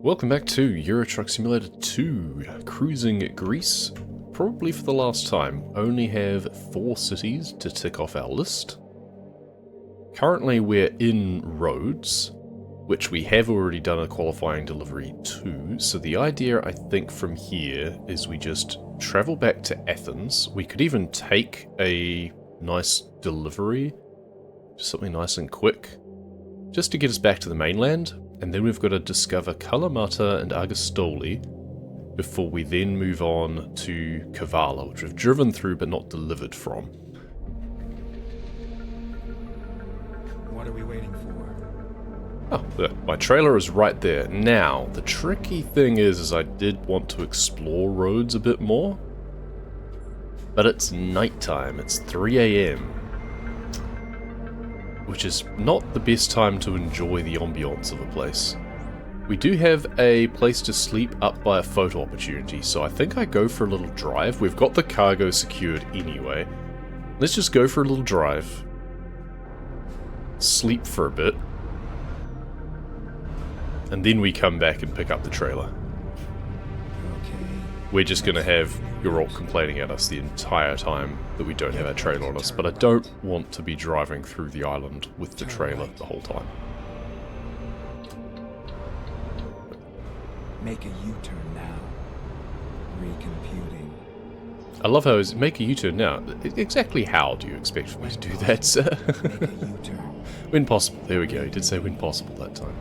Welcome back to Euro Truck Simulator 2, cruising Greece, probably for the last time. Only have 4 cities to tick off our list. Currently we're in Rhodes, which we have already done a qualifying delivery to, so the idea I think from here is we just travel back to Athens. We could even take a nice delivery, just something nice and quick, just to get us back to the mainland. And then we've got to discover Kalamata and Argostoli before we then move on to Kavala, which we've driven through but not delivered from. What are we waiting for? Oh, yeah, my trailer is right there. Now, the tricky thing is I did want to explore Rhodes a bit more, but it's nighttime, it's 3 AM. Which is not the best time to enjoy the ambiance of a place. We do have a place to sleep up by a photo opportunity, so I think I go for a little drive. We've got the cargo secured anyway. Let's just go for a little drive. Sleep for a bit. And then we come back and pick up the trailer. We're just going to have Europe complaining at us the entire time that we don't have our trailer on us, but I don't want to be driving through the island with the trailer the whole time. Make a U-turn now. Recomputing. I love how it's make a U-turn now. Exactly how do you expect me to do that, sir? Make a U-turn. When possible. There we go. He did say when possible that time.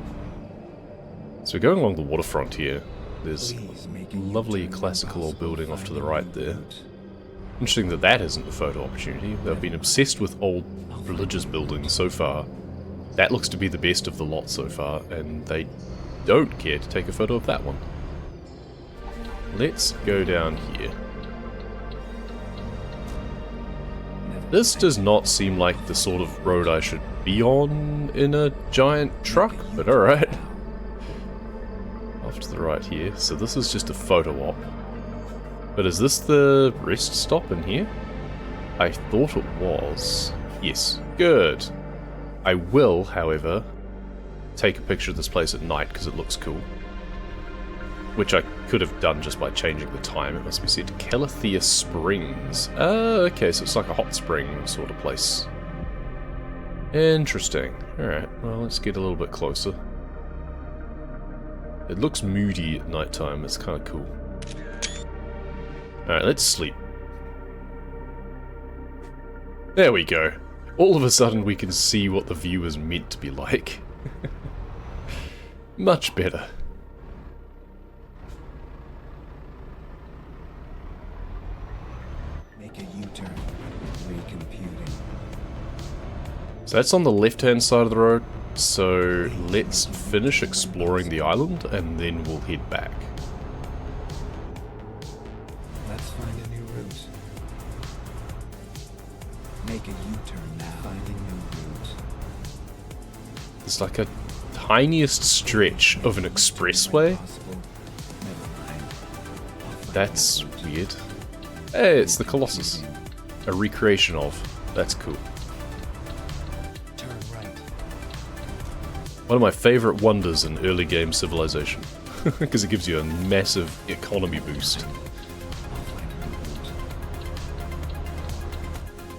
So we're going along the waterfront here. There's a lovely classical old building off to the right there. Interesting that that isn't the photo opportunity. They've been obsessed with old religious buildings so far. That looks to be the best of the lot so far, and they don't care to take a photo of that one. Let's go down here. This does not seem like the sort of road I should be on in a giant truck, but alright. Off to the right here, so this is just a photo op. But is this the rest stop in here? I thought it was. Yes, good. I will, however, take a picture of this place at night because it looks cool. Which I could have done just by changing the time. It must be set to Calathea Springs. Okay, so it's like a hot spring sort of place. Interesting. Alright, well, let's get a little bit closer. It looks moody at night time. It's kind of cool. Alright, let's sleep. There we go. All of a sudden we can see what the view is meant to be like. Much better. Make a U-turn. Recomputing. So that's on the left-hand side of the road. So let's finish exploring the island and then we'll head back. Let's find a new route. Make a U-turn now. Finding new route. It's like a tiniest stretch of an expressway. Never mind. That's weird. Hey, it's the Colossus. A recreation of. That's cool. Turn right. One of my favorite wonders in early game civilization. Because it gives you a massive economy boost. I'll find a new route.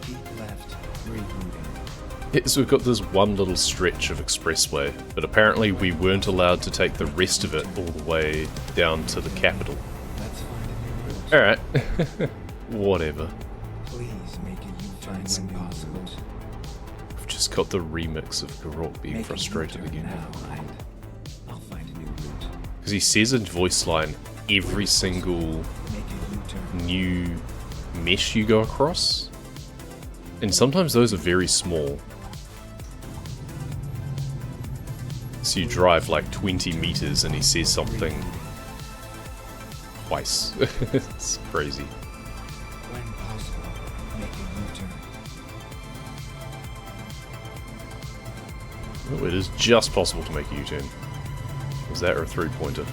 Keep left. Rebooting. Yeah, so we've got this one little stretch of expressway, but apparently we weren't allowed to take the rest of it all the way down to the capital. Let's find a new route. Alright. Whatever. Please make a U-turn when possible. We've just got the remix of Garok being Make a frustrated U-turn again. now, and I'll find a new route. Because he says in voice line every single Make a U-turn. new mesh you go across. And sometimes those are very small. So you drive like 20 meters and he says something twice. It's crazy. When possible, make a U-turn. Oh, it is just possible to make a U-turn. Was that or a three-pointer?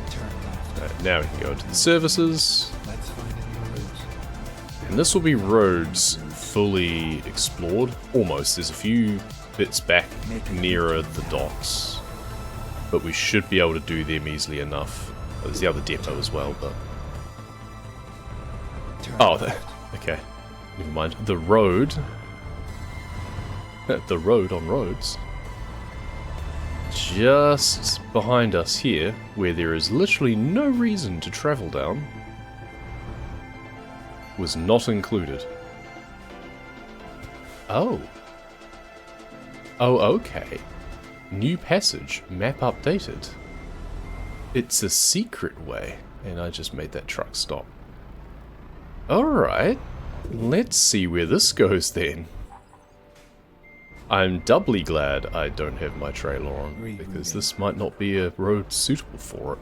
Turn left. Now we can go into the services. Let's find a new route. And this will be Rhodes fully explored. Almost. There's a few bits back nearer the docks. But we should be able to do them easily enough. Oh, there's the other depot as well, but... Oh, okay. Never mind. The road... The road on roads. Just behind us here, where there is literally no reason to travel down, was not included. Oh. Oh, okay. New passage. Map updated. It's a secret way. And I just made that truck stop. Alright. Let's see where this goes then. I'm doubly glad I don't have my trailer on, because this might not be a road suitable for it.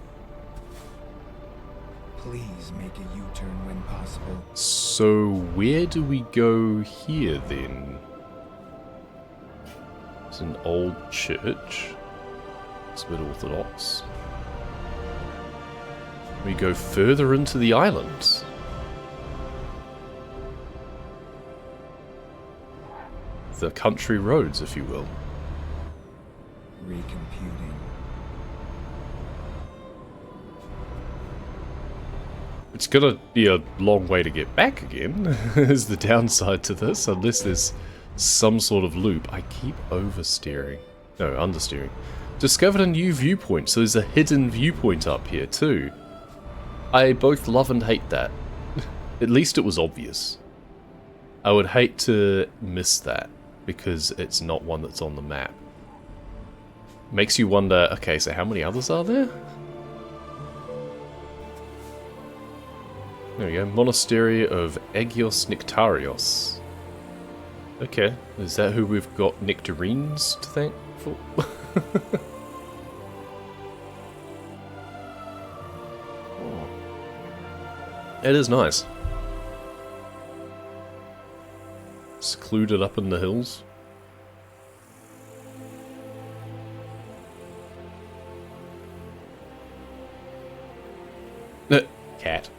Please make a U-turn when possible. So where do we go here then? It's an old church. It's a bit orthodox. We go further into the island. The country roads, if you will. Recomputing. It's gonna be a long way to get back again, is the downside to this, unless there's some sort of loop. I keep oversteering. No, understeering. Discovered a new viewpoint, so there's a hidden viewpoint up here too. I both love and hate that. At least it was obvious. I would hate to miss that, because it's not one that's on the map. Makes you wonder, okay, so how many others are there? There we go, Monastery of Agios Nectarios. Okay, is that who we've got nectarines to thank for? Oh. It is nice. Secluded up in the hills. Cat.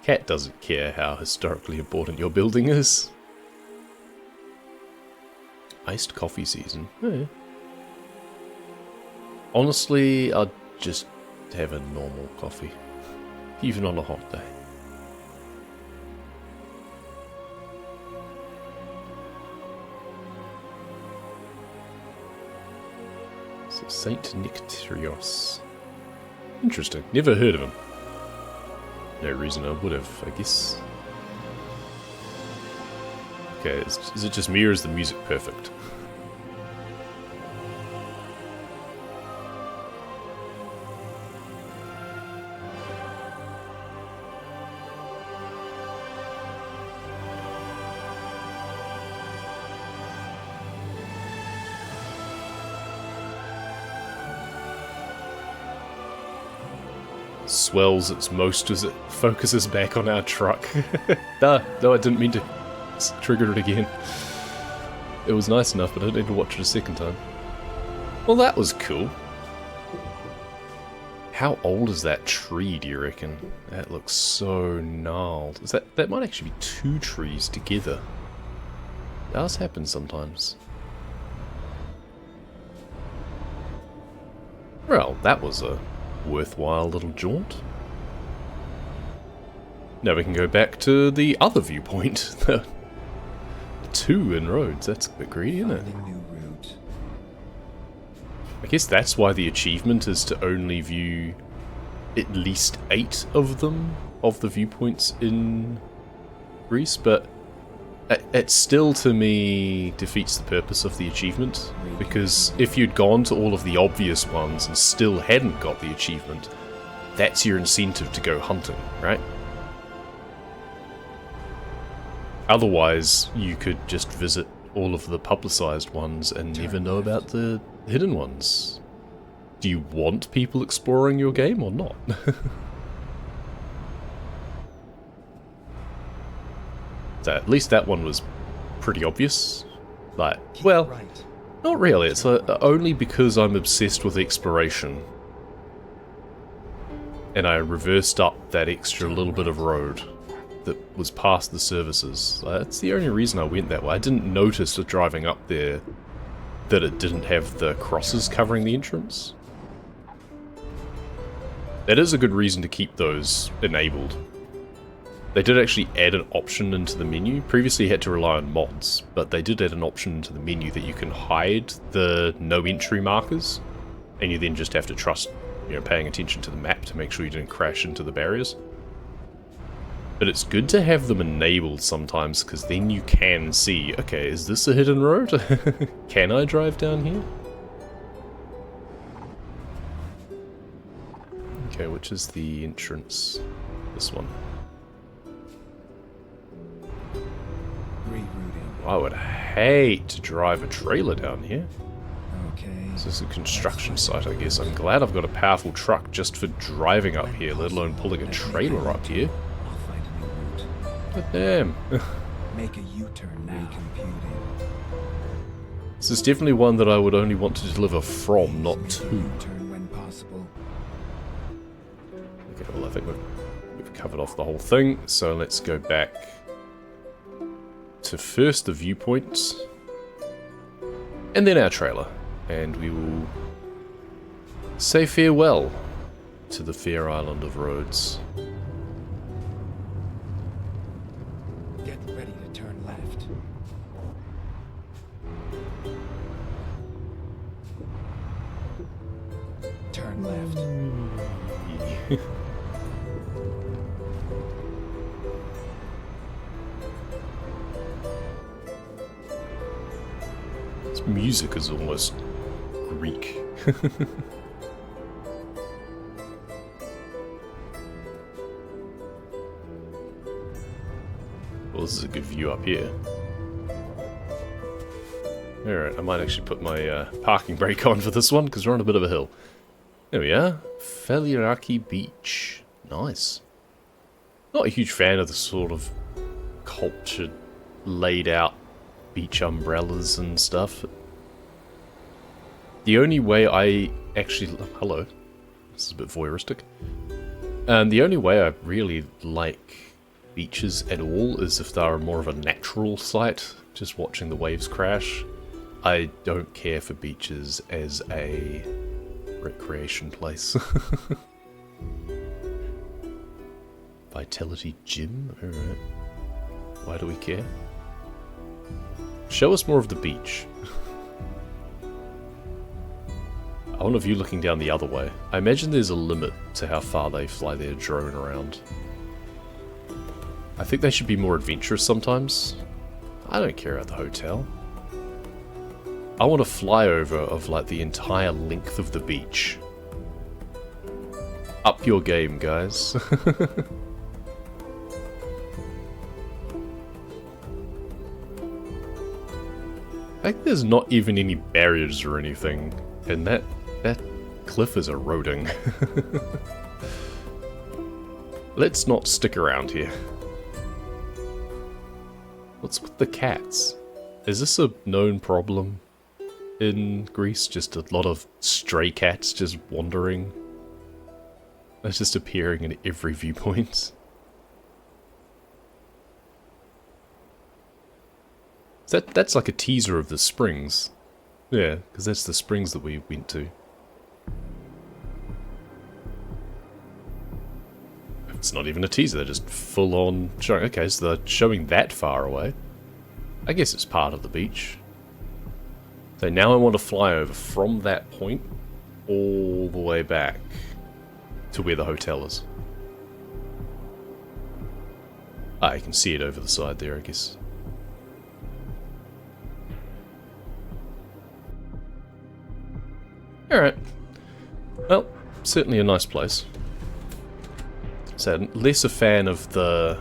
Cat doesn't care how historically important your building is. Iced coffee season. Yeah. Honestly, I'd just have a normal coffee. Even on a hot day. So Saint Nectarios. Interesting. Never heard of him. No reason I would have, I guess. Okay, is it just me or is the music perfect? Swells its most as it focuses back on our truck. No, I didn't mean to trigger it again. It was nice enough, but I didn't need to watch it a second time. Well, that was cool. How old is that tree, do you reckon? That looks so gnarled. Is that might actually be two trees together. It does happen sometimes. Well, that was a worthwhile little jaunt. Now we can go back to the other viewpoint. The two in roads. That's a bit greedy, isn't it? New route. I guess that's why the achievement is to only view at least 8 of them, of the viewpoints in Greece, but it still, to me, defeats the purpose of the achievement, because if you'd gone to all of the obvious ones and still hadn't got the achievement, that's your incentive to go hunting, right? Otherwise, you could just visit all of the publicized ones and never know about the hidden ones. Do you want people exploring your game or not? So at least that one was pretty obvious. Like, well, not really. It's only because I'm obsessed with exploration. And I reversed up that extra little bit of road. that was past the services. That's the only reason I went that way. I didn't notice driving up there that it didn't have the crosses covering the entrance. That is a good reason to keep those enabled. They did actually add an option into the menu. Previously you had to rely on mods, but they did add an option into the menu that you can hide the no entry markers, and you then just have to trust, you know, paying attention to the map to make sure you didn't crash into the barriers. But it's good to have them enabled sometimes, because then you can see, okay, is this a hidden road? Can I drive down here? Okay, which is the entrance? This one. Rerouting. I would hate to drive a trailer down here. Okay. This is a construction site, I guess. I'm glad I've got a powerful truck just for driving up here, let alone pulling a trailer up here. I'll find a new route. But damn. Make a U-turn now. Recomputing. This is definitely one that I would only want to deliver from, not to. U-turn when possible. Okay, well I think we've covered off the whole thing, so let's go back to first the viewpoint, and then our trailer, and we will say farewell to the fair island of roads. Get ready to turn left. Turn left. This music is almost Greek. Well, this is a good view up here. Alright, I might actually put my parking brake on for this one, because we're on a bit of a hill. There we are. Feliraki Beach. Nice. Not a huge fan of the sort of cultured, laid out beach umbrellas and stuff. The only way I actually... hello. This is a bit voyeuristic. The only way I really like beaches at all is if they're more of a natural sight, just watching the waves crash. I don't care for beaches as a recreation place. Vitality Gym? Alright. Why do we care? Show us more of the beach. I want a view looking down the other way. I imagine there's a limit to how far they fly their drone around. I think they should be more adventurous sometimes. I don't care about the hotel. I want a flyover of like the entire length of the beach. Up your game, guys. I think there's not even any barriers or anything, and that cliff is eroding. Let's not stick around here. What's with the cats? Is this a known problem in Greece? Just a lot of stray cats just wandering? That's just appearing in every viewpoint. That's like a teaser of the springs. Yeah, because that's the springs that we went to. It's not even a teaser, they're just full on showing. Okay, so they're showing that far away. I guess it's part of the beach. So now I want to fly over from that point all the way back to where the hotel is. Ah, you can see it over the side there, I guess. Alright. Well, certainly a nice place. So, less a fan of the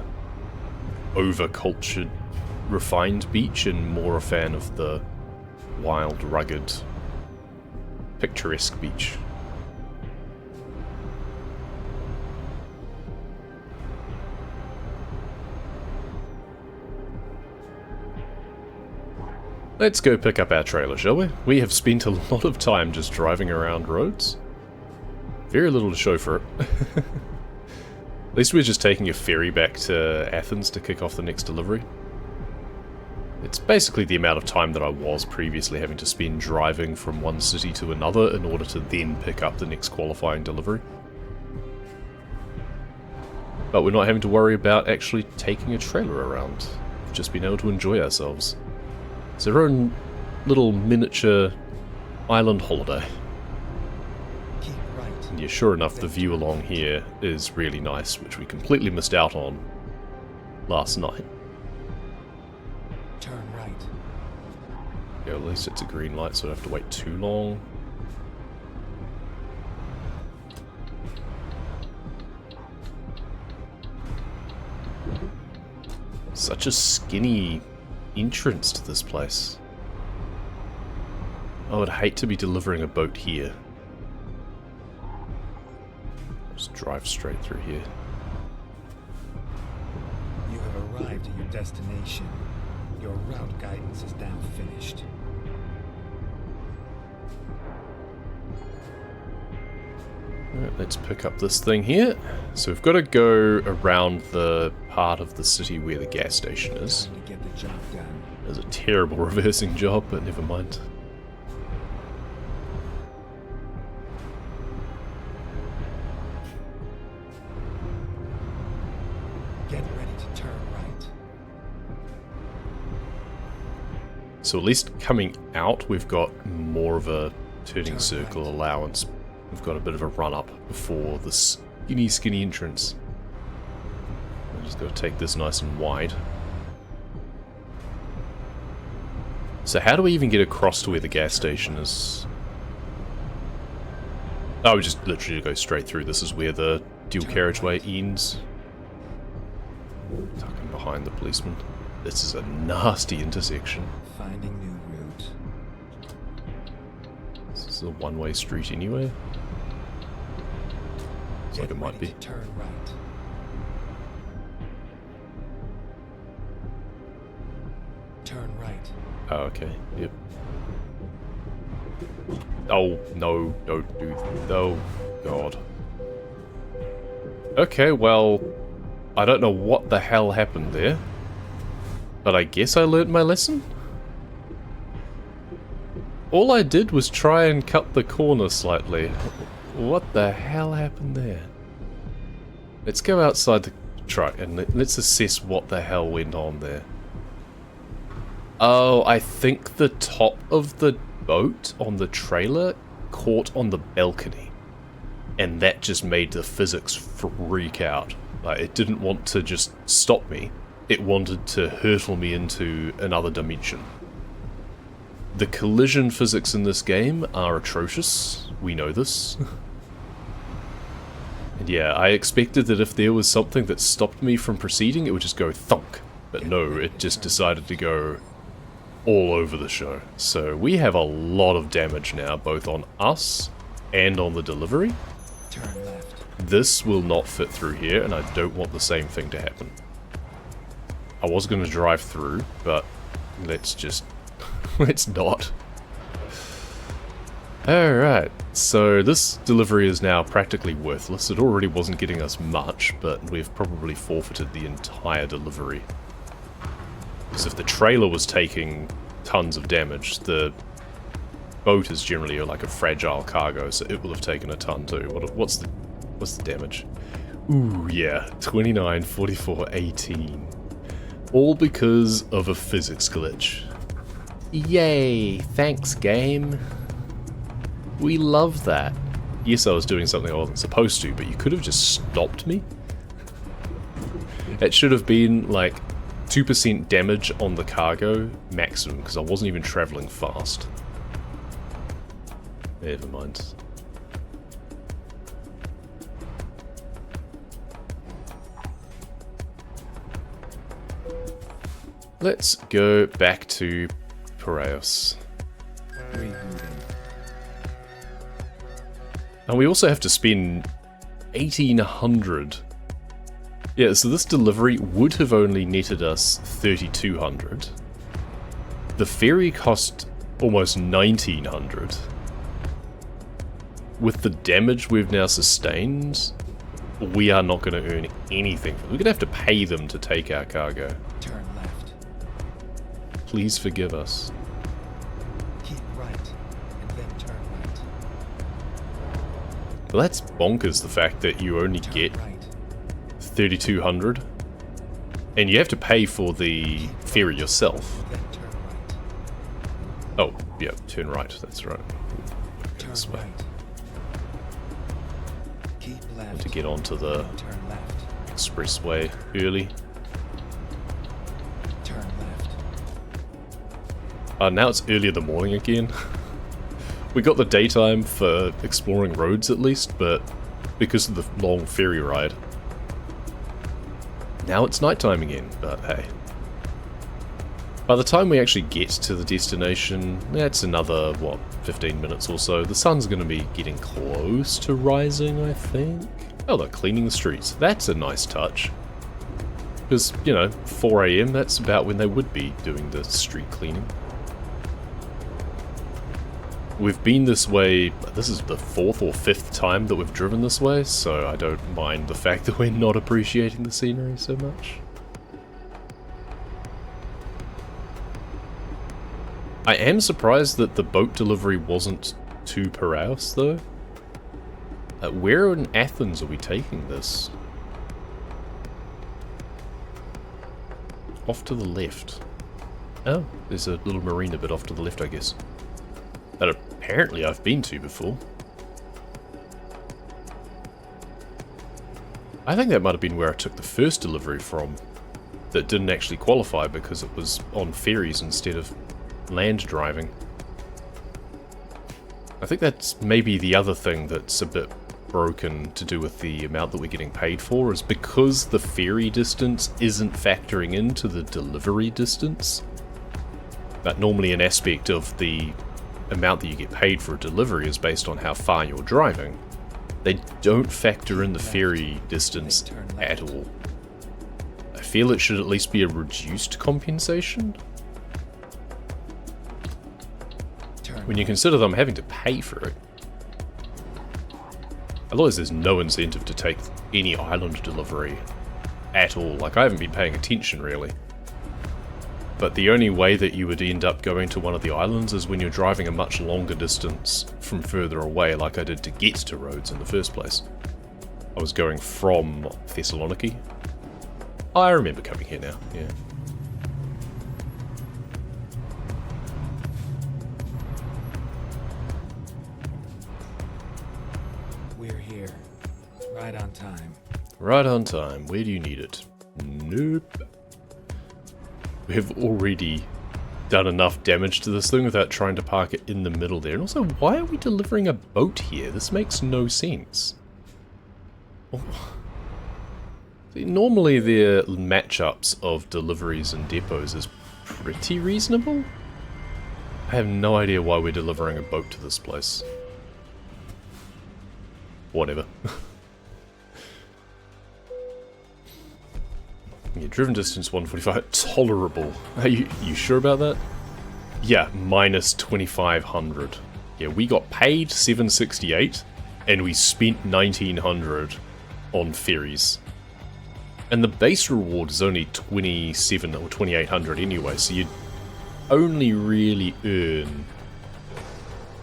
over-cultured, refined beach and more a fan of the wild, rugged, picturesque beach. Let's go pick up our trailer, shall we? We have spent a lot of time just driving around roads. Very little to show for it. At least we're just taking a ferry back to Athens to kick off the next delivery. It's basically the amount of time that I was previously having to spend driving from one city to another in order to then pick up the next qualifying delivery. But we're not having to worry about actually taking a trailer around. We've just been able to enjoy ourselves. It's our own little miniature island holiday. Keep right. And yeah, sure enough, the view along here is really nice, which we completely missed out on last night. Turn right. Yeah, at least it's a green light, so I don't have to wait too long. Such a skinny entrance to this place. I would hate to be delivering a boat here. Just drive straight through here. You have arrived at your destination. Your route guidance is now finished. Alright, let's pick up this thing here. So we've got to go around the part of the city where the gas station is. Time to get the job done. There's a terrible reversing job, but never mind. Get ready to turn right. So at least coming out, we've got more of a turning Turn circle right. allowance. We've got a bit of a run-up before the skinny entrance. I'm just got to take this nice and wide. So how do we even get across to where the gas station is? Oh, we just literally go straight through. This is where the dual Turn carriageway right. ends. Tucking behind the policeman. This is a nasty intersection. Finding new route. This is a one-way street anyway. Looks like Get it might ready be. to turn right. Turn right. Oh, okay. Yep. Oh, no. Don't do... Oh, God. Okay, well... I don't know what the hell happened there. But I guess I learned my lesson? All I did was try and cut the corner slightly. What the hell happened there? Let's go outside the truck and let's assess what the hell went on there. Oh, I think the top of the boat on the trailer caught on the balcony. And that just made the physics freak out. Like, it didn't want to just stop me. It wanted to hurtle me into another dimension. The collision physics in this game are atrocious. We know this. And yeah, I expected that if there was something that stopped me from proceeding, it would just go thunk. But no, it just decided to go all over the show. So we have a lot of damage now, both on us and on the delivery. Turn left. This will not fit through here, and I don't want the same thing to happen. I was going to drive through, but let's just... let's not. Alright, so this delivery is now practically worthless. It already wasn't getting us much, but we've probably forfeited the entire delivery. Because if the trailer was taking tons of damage, the boat is generally like a fragile cargo, so it will have taken a ton too. What's the damage? Ooh, yeah, 29, 44, 18. All because of a physics glitch. Yay, thanks game. We love that. Yes, I was doing something I wasn't supposed to, but you could have just stopped me. It should have been like 2% damage on the cargo maximum, because I wasn't even traveling fast. Never mind. Let's go back to Piraeus. Rebooting. And we also have to spend 1,800. Yeah, so this delivery would have only netted us 3,200. The ferry cost almost 1,900. With the damage we've now sustained, we are not going to earn anything. We're going to have to pay them to take our cargo. Turn left. Please forgive us. Keep right, and then turn right. Well, that's bonkers, the fact that you only Turn get right. 3,200. And you have to pay for the ferry yourself. Then turn right. Oh, yeah, turn right, that's right. Turn This way. right. Keep left. To get onto the then turn left. expressway early. Turn left. Now it's early in the morning again. We got the daytime for exploring roads at least, but because of the long ferry ride, now it's nighttime again, but hey. By the time we actually get to the destination, that's another, what, 15 minutes or so. The sun's going to be getting close to rising, I think. Oh, they're cleaning the streets. That's a nice touch. Because, you know, 4 AM, that's about when they would be doing the street cleaning. We've been this way, this is the 4th or 5th time that we've driven this way, so I don't mind the fact that we're not appreciating the scenery so much. I am surprised that the boat delivery wasn't 2 per house, though. Where in Athens are we taking this? Off to the left. Oh, there's a little marina bit off to the left, I guess. That apparently I've been to before. I think that might have been where I took the first delivery from. That didn't actually qualify because it was on ferries instead of land driving. I think that's maybe the other thing that's a bit broken to do with the amount that we're getting paid for, is because the ferry distance isn't factoring into the delivery distance. But normally an aspect of the amount that you get paid for a delivery is based on how far you're driving. They don't factor in the ferry distance at all. I feel it should at least be a reduced compensation. When you consider them having to pay for it. Otherwise there's no incentive to take any island delivery at all. Like, I haven't been paying attention really. But the only way that you would end up going to one of the islands is when you're driving a much longer distance from further away, like I did to get to Rhodes in the first place. I was going from Thessaloniki. I remember coming here now, yeah. We're here. Right on time. Right on time. Where do you need it? Nope. We've already done enough damage to this thing without trying to park it in the middle there. And also, why are we delivering a boat here? This makes no sense. Oh. See, normally their matchups of deliveries and depots is pretty reasonable. I have no idea why we're delivering a boat to this place. Whatever. Yeah, driven distance 145. Tolerable. Are you sure about that? Yeah, minus 2,500. Yeah, we got paid 768, and we spent 1,900 on ferries. And the base reward is only 27 or 2,800 anyway, so you'd only really earn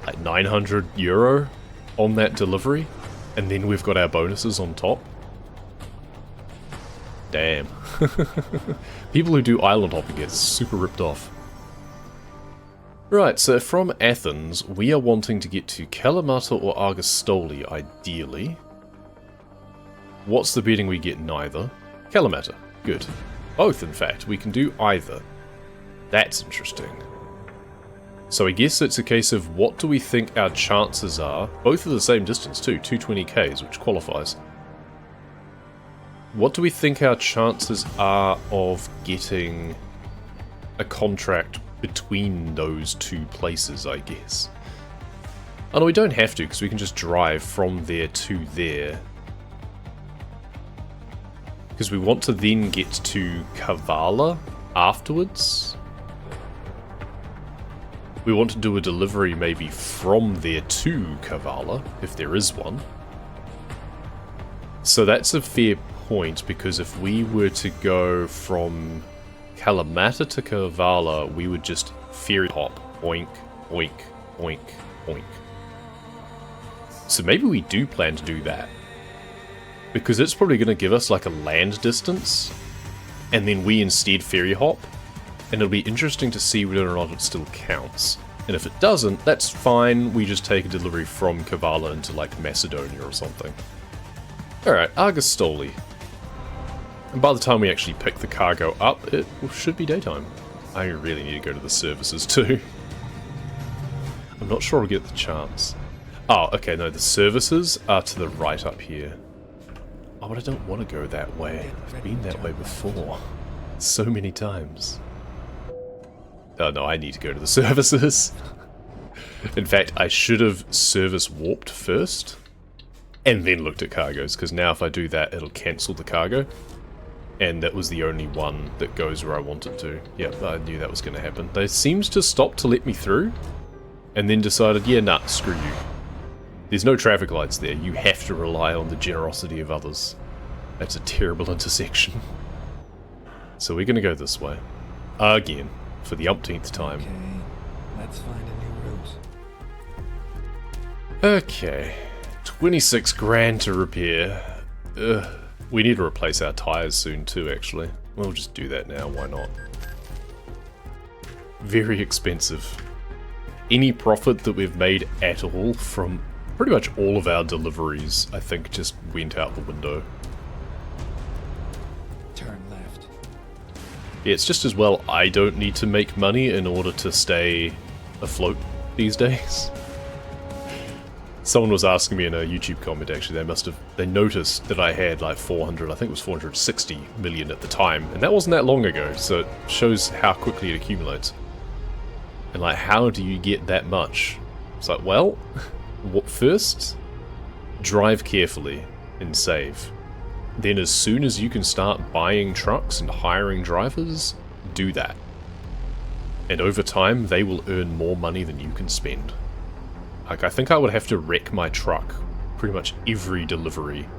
like 900 euro on that delivery, and then we've got our bonuses on top. Damn. People who do island hopping get super ripped off. Right, so from Athens, we are wanting to get to Kalamata or Argostoli, ideally. What's the betting we get neither? Kalamata. Good. Both, in fact. We can do either. That's interesting. So I guess it's a case of what do we think our chances are? Both are the same distance too, 220k's, which qualifies. What do we think our chances are of getting a contract between those two places, I guess? Oh no, we don't have to, because we can just drive from there to there. Because we want to then get to Kavala afterwards. We want to do a delivery maybe from there to Kavala, if there is one. So that's a fair point, because if we were to go from Kalamata to Kavala, we would just ferry hop. Oink, oink, oink, oink. So maybe we do plan to do that. Because it's probably going to give us like a land distance, and then we instead ferry hop, and it'll be interesting to see whether or not it still counts. And if it doesn't, that's fine, we just take a delivery from Kavala into like Macedonia or something. Alright, Argostoli. And by the time we actually pick the cargo up, it should be daytime. I really need to go to the services too. I'm not sure I'll get the chance. Oh, okay, no, the services are to the right up here. Oh, but I don't want to go that way. I've been that way before. So many times. Oh no, I need to go to the services. In fact, I should have service warped first, and then looked at cargoes, because now if I do that, it'll cancel the cargo. And that was the only one that goes where I want it to. Yep, I knew that was going to happen. They seemed to stop to let me through, and then decided, yeah, nah, screw you. There's no traffic lights there. You have to rely on the generosity of others. That's a terrible intersection. So we're going to go this way. Again, for the umpteenth time. Okay, let's find a new route. Okay, 26 grand to repair. We need to replace our tyres soon too, actually. We'll just do that now, why not? Very expensive. Any profit that we've made at all from pretty much all of our deliveries, I think, just went out the window. Turn left. Yeah, it's just as well I don't need to make money in order to stay afloat these days. Someone was asking me in a YouTube comment, actually, they noticed that I had like 400, I think it was 460 million at the time, and that wasn't that long ago, so it shows how quickly it accumulates. And like, how do you get that much? It's like, well, first, drive carefully and save. Then as soon as you can start buying trucks and hiring drivers, do that. And over time, they will earn more money than you can spend. Like, I think I would have to wreck my truck pretty much every delivery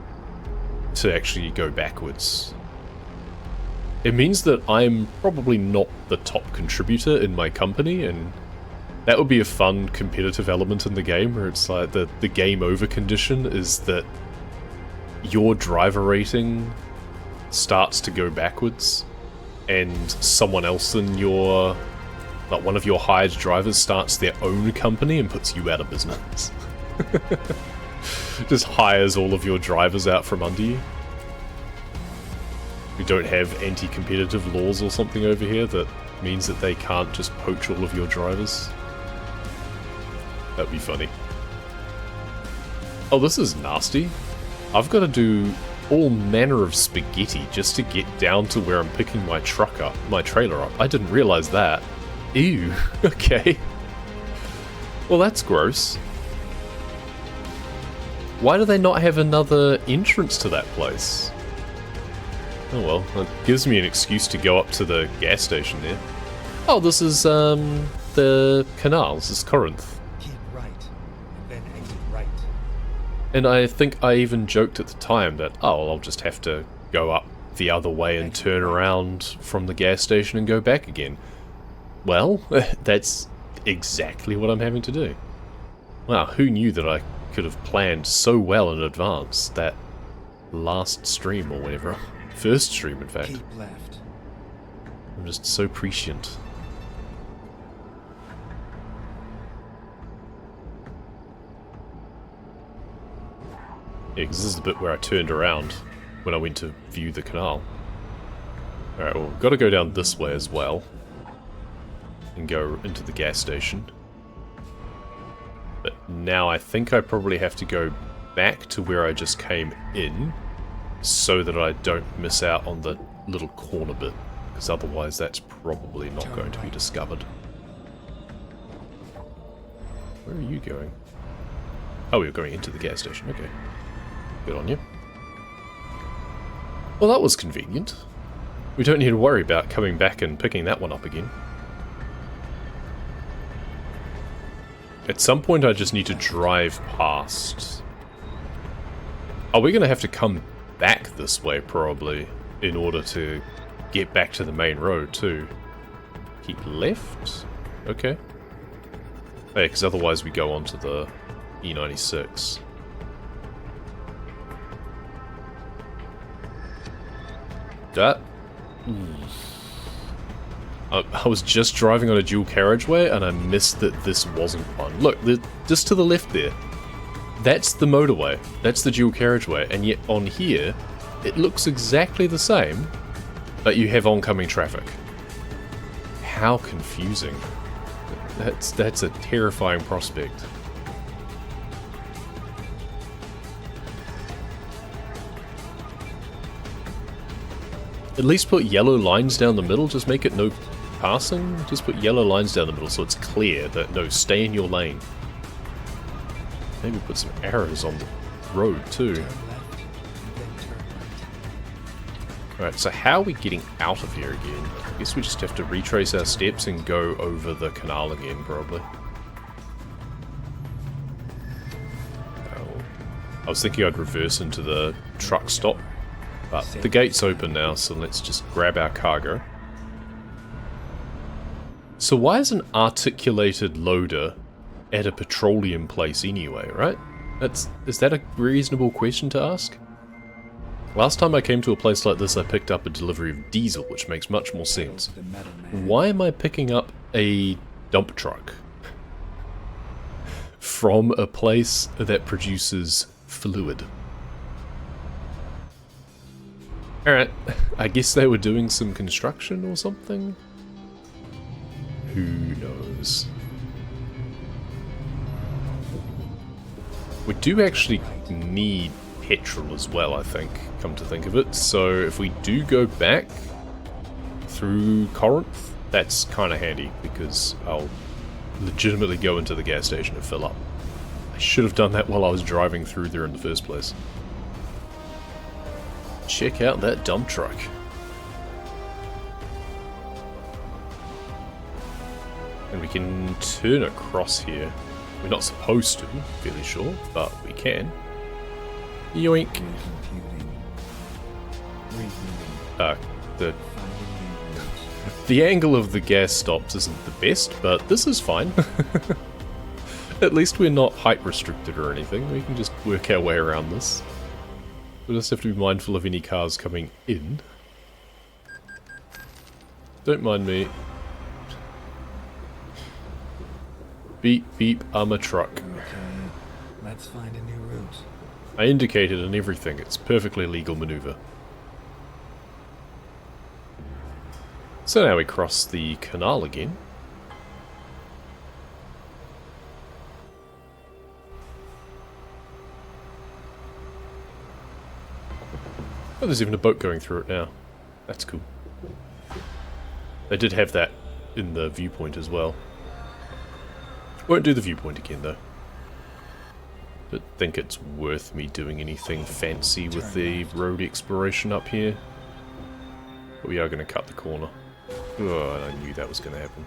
to actually go backwards. It means that I'm probably not the top contributor in my company, and that would be a fun competitive element in the game, where it's like the game over condition is that your driver rating starts to go backwards, and someone else in your... like one of your hired drivers starts their own company and puts you out of business. Just hires all of your drivers out from under you. We don't have anti-competitive laws or something over here that means that they can't just poach all of your drivers. That'd be funny. Oh, this is nasty. I've got to do all manner of spaghetti just to get down to where I'm picking my truck up, my trailer up. I didn't realize that. Ew, okay. Well, that's gross. Why do they not have another entrance to that place? Oh well, that gives me an excuse to go up to the gas station there. Oh, this is, the canal. This is Corinth. Keep right, and then exit right. And I think I even joked at the time that, oh, I'll just have to go up the other way and turn around from the gas station and go back again. Well, that's exactly what I'm having to do. Wow, who knew that I could have planned so well in advance that last stream or whatever. First stream, in fact. Keep left. I'm just so prescient. Yeah, because this is the bit where I turned around when I went to view the canal. Alright, well, we've got to go down this way as well. And go into the gas station. But now I think I probably have to go back to where I just came in, so that I don't miss out on the little corner bit, because otherwise that's probably not going to be discovered. Where are you going? Oh, you're going into the gas station, okay. Good on you. Well, that was convenient. We don't need to worry about coming back and picking that one up again. At some point I just need to drive past. Are we going to have to come back this way, probably, in order to get back to the main road, too. Keep left? Okay. Yeah, because otherwise we go on to the E96. That... I was just driving on a dual carriageway and I missed that this wasn't one. Look, just to the left there. That's the motorway. That's the dual carriageway. And yet on here, it looks exactly the same, but you have oncoming traffic. How confusing. That's a terrifying prospect. At least put yellow lines down the middle, just make it no passing. Just put yellow lines down the middle so it's clear that, no, stay in your lane. Maybe put some arrows on the road too. Alright, so how are we getting out of here again? I guess we just have to retrace our steps and go over the canal again, probably. Oh. I was thinking I'd reverse into the truck stop, but the gate's open now, so let's just grab our cargo. So why is an articulated loader at a petroleum place anyway, right? Is that a reasonable question to ask? Last time I came to a place like this, I picked up a delivery of diesel, which makes much more sense. Why am I picking up a dump truck from a place that produces fluid? Alright, I guess they were doing some construction or something? Who knows? We do actually need petrol as well, I think, come to think of it. So if we do go back through Corinth, that's kind of handy, because I'll legitimately go into the gas station and fill up. I should have done that while I was driving through there in the first place. Check out that dump truck. And we can turn across here. We're not supposed to, fairly sure, but we can. Yoink. The angle of the gas stops isn't the best, but this is fine. At least we're not height restricted or anything. We can just work our way around this. We just have to be mindful of any cars coming in. Don't mind me. Beep, beep, I'm a truck. Okay, let's find a new route. I indicated and everything. It's perfectly legal maneuver. So now we cross the canal again. Oh, there's even a boat going through it now. That's cool. They did have that in the viewpoint as well. Won't do the viewpoint again though. Don't think it's worth me doing anything fancy with the road exploration up here. But we are going to cut the corner. Oh, I knew that was going to happen.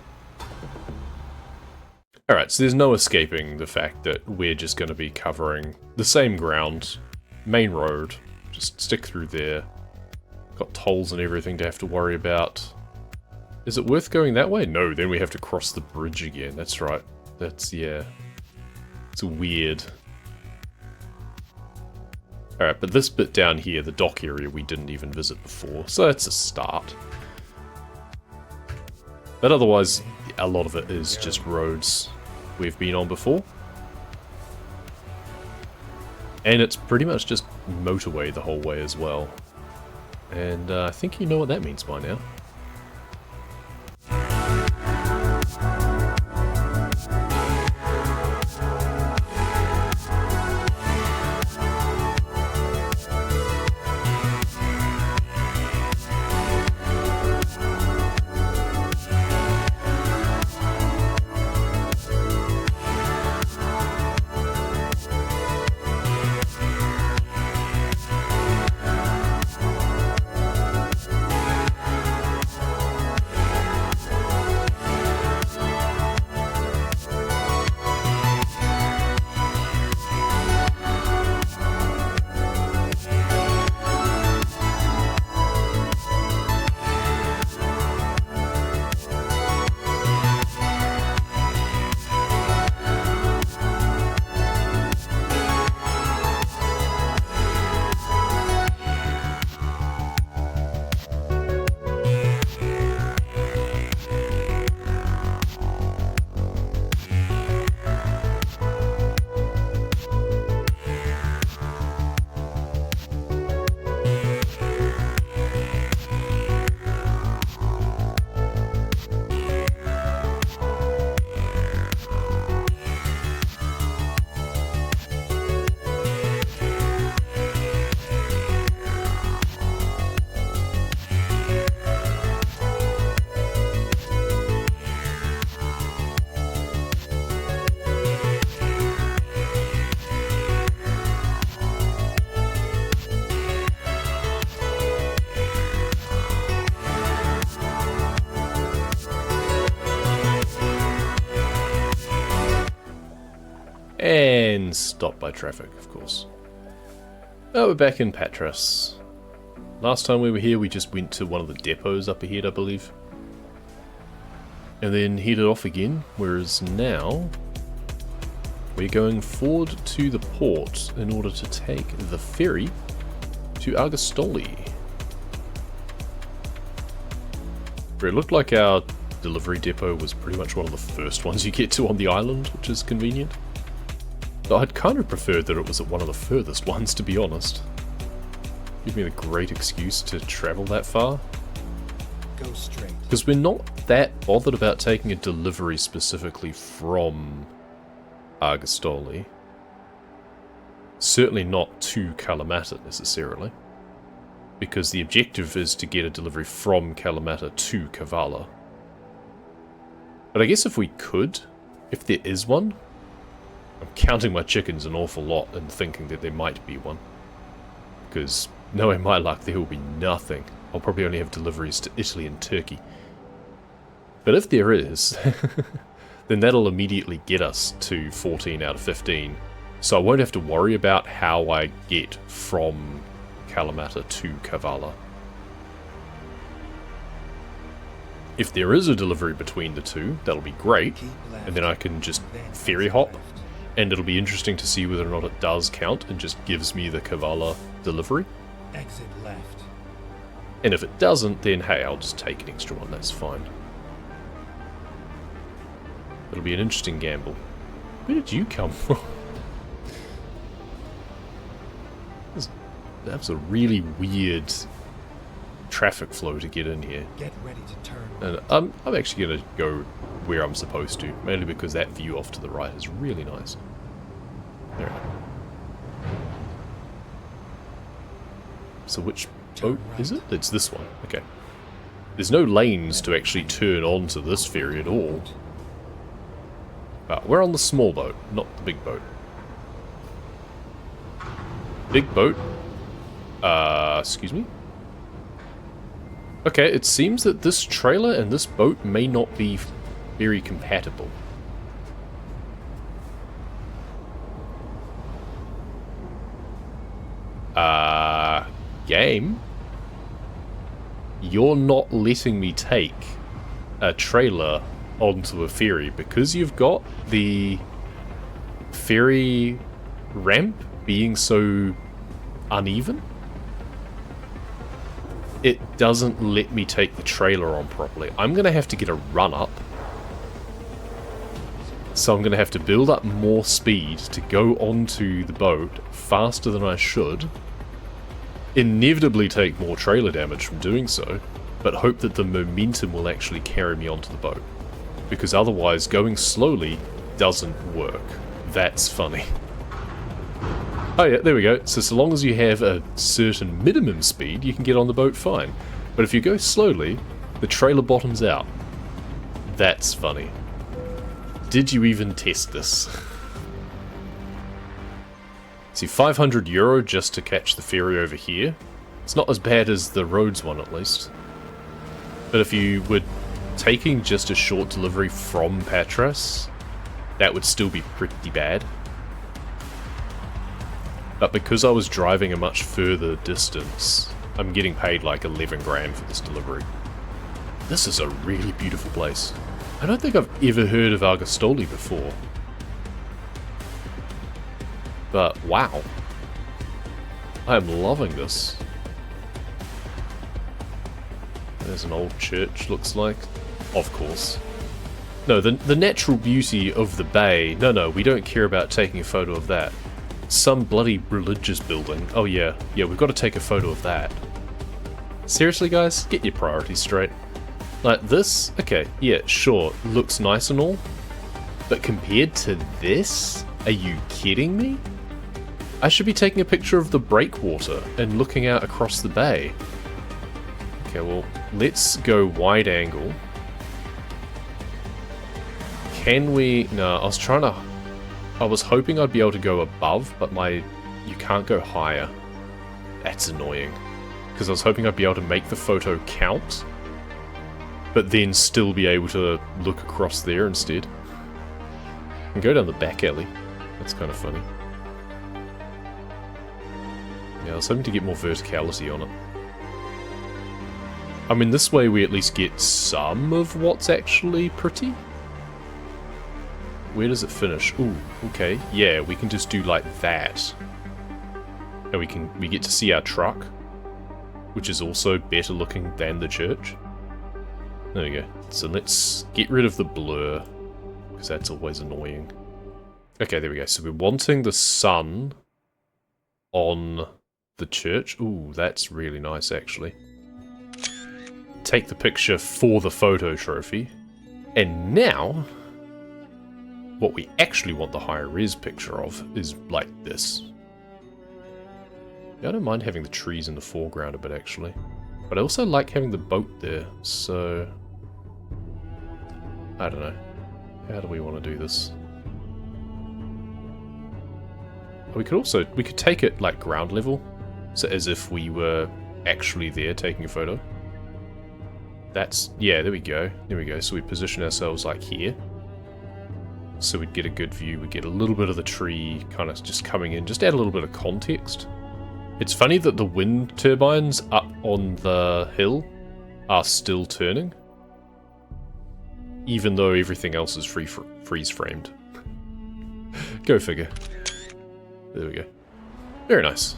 Alright, so there's no escaping the fact that we're just going to be covering the same ground. Main road. Just stick through there. Got tolls and everything to have to worry about. Is it worth going that way? No, then we have to cross the bridge again. That's right. That's, yeah. It's weird. Alright, but this bit down here, the dock area, we didn't even visit before. So that's a start. But otherwise, a lot of it is just roads we've been on before. And it's pretty much just motorway the whole way as well. And I think you know what that means by now. And stopped by traffic, of course. Oh, we're back in Patras. Last time we were here, we just went to one of the depots up ahead, I believe. And then headed off again, whereas now we're going forward to the port in order to take the ferry to Argostoli. It looked like our delivery depot was pretty much one of the first ones you get to on the island, which is convenient. But I'd kind of preferred that it was at one of the furthest ones, to be honest. Give me a great excuse to travel that far. Go straight. Because we're not that bothered about taking a delivery specifically from Argostoli. Certainly not to Kalamata necessarily. Because the objective is to get a delivery from Kalamata to Kavala. But I guess if we could, if there is one, I'm counting my chickens an awful lot and thinking that there might be one. Because knowing my luck, there will be nothing. I'll probably only have deliveries to Italy and Turkey. But if there is, then that'll immediately get us to 14 out of 15. So I won't have to worry about how I get from Kalamata to Kavala. If there is a delivery between the two, that'll be great, and then I can just ferry hop, and it'll be interesting to see whether or not it does count and just gives me the Kavala delivery. Exit left. And if it doesn't, then hey, I'll just take an extra one, that's fine. It'll be an interesting gamble. Where did you come from? That was a really weird traffic flow to get in here. Get ready to turn. And I'm actually going to go where I'm supposed to, mainly because that view off to the right is really nice. Alright. So which boat is it? It's this one. Okay. There's no lanes to actually turn onto this ferry at all. But we're on the small boat, not the big boat. Big boat. Excuse me? Okay, it seems that this trailer and this boat may not be very compatible. Game? You're not letting me take a trailer onto a ferry because you've got the ferry ramp being so uneven? It doesn't let me take the trailer on properly. I'm going to have to get a run up. So I'm going to have to build up more speed to go onto the boat faster than I should. Inevitably take more trailer damage from doing so, but hope that the momentum will actually carry me onto the boat. Because otherwise, going slowly doesn't work. That's funny. Oh yeah, there we go. So long as you have a certain minimum speed, you can get on the boat fine. But if you go slowly, the trailer bottoms out. That's funny. Did you even test this? See, €500 just to catch the ferry over here. It's not as bad as the Rhodes one, at least. But if you were taking just a short delivery from Patras, that would still be pretty bad. But because I was driving a much further distance, I'm getting paid like 11 grand for this delivery. This is a really beautiful place. I don't think I've ever heard of Argostoli before. But wow. I am loving this. There's an old church, looks like. Of course. No, the natural beauty of the bay. No, we don't care about taking a photo of that. Some bloody religious building. Oh yeah, we've got to take a photo of that. Seriously guys, get your priorities straight. Like this, okay, yeah, sure, looks nice and all. But compared to this, are you kidding me? I should be taking a picture of the breakwater and looking out across the bay. Okay, well, let's go wide angle. Can we... No, I was hoping I'd be able to go above, but you can't go higher. That's annoying. Because I was hoping I'd be able to make the photo count, but then still be able to look across there instead. And go down the back alley. That's kind of funny. Yeah, I was hoping to get more verticality on it. I mean, this way we at least get some of what's actually pretty. Where does it finish? Ooh, okay. Yeah, we can just do like that. And we get to see our truck, which is also better looking than the church. There we go. So let's get rid of the blur, because that's always annoying. Okay, there we go. So we're wanting the sun on the church. Ooh, that's really nice, actually. Take the picture for the photo trophy. And now, what we actually want the higher res picture of is like this. Yeah, I don't mind having the trees in the foreground a bit, actually. But I also like having the boat there, so... I don't know. How do we want to do this? We could take it like ground level, so as if we were actually there taking a photo. Yeah, there we go. There we go. So we position ourselves like here. So we'd get a good view, we'd get a little bit of the tree kind of just coming in, just add a little bit of context. It's funny that the wind turbines up on the hill are still turning, even though everything else is freeze-framed. Go figure. There we go. Very nice.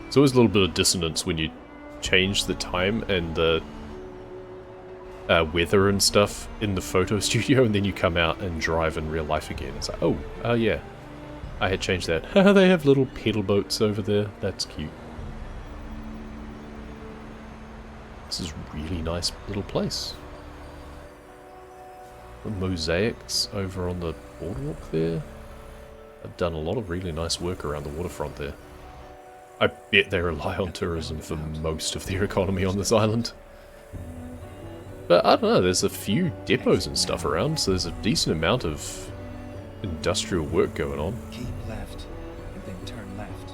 There's always a little bit of dissonance when you change the time and the weather and stuff in the photo studio, and then you come out and drive in real life again. It's like, oh yeah, I had changed that. They have little pedal boats over there. That's cute. This is a really nice little place. The mosaics over on the boardwalk there. I've done a lot of really nice work around the waterfront there. I bet they rely on tourism for most of their economy on this island. But I don't know, there's a few depots and stuff around, so there's a decent amount of industrial work going on. Keep left, and then turn left.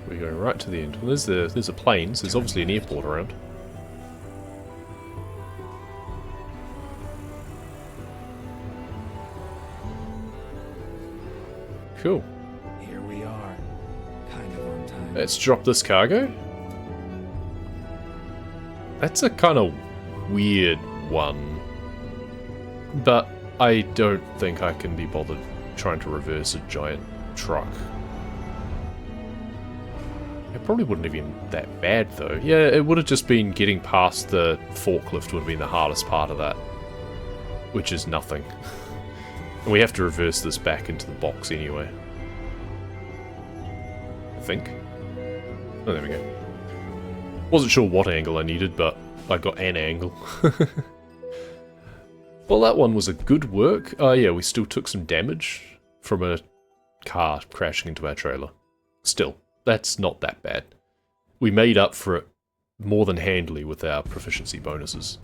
We're going right to the end. Well, there's a plane, so there's obviously an airport around. Cool. Here we are, kind of on time. Let's drop this cargo. That's a kind of weird one. But I don't think I can be bothered trying to reverse a giant truck. It probably wouldn't have been that bad though. Yeah, it would have just been getting past the forklift would have been the hardest part of that. Which is nothing. And we have to reverse this back into the box anyway. I think. Oh, there we go. Wasn't sure what angle I needed, but I got an angle. Well, that one was a good work. Yeah, we still took some damage from a car crashing into our trailer. Still, that's not that bad. We made up for it more than handily with our proficiency bonuses.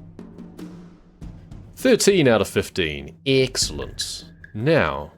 13 out of 15. Excellent. Now,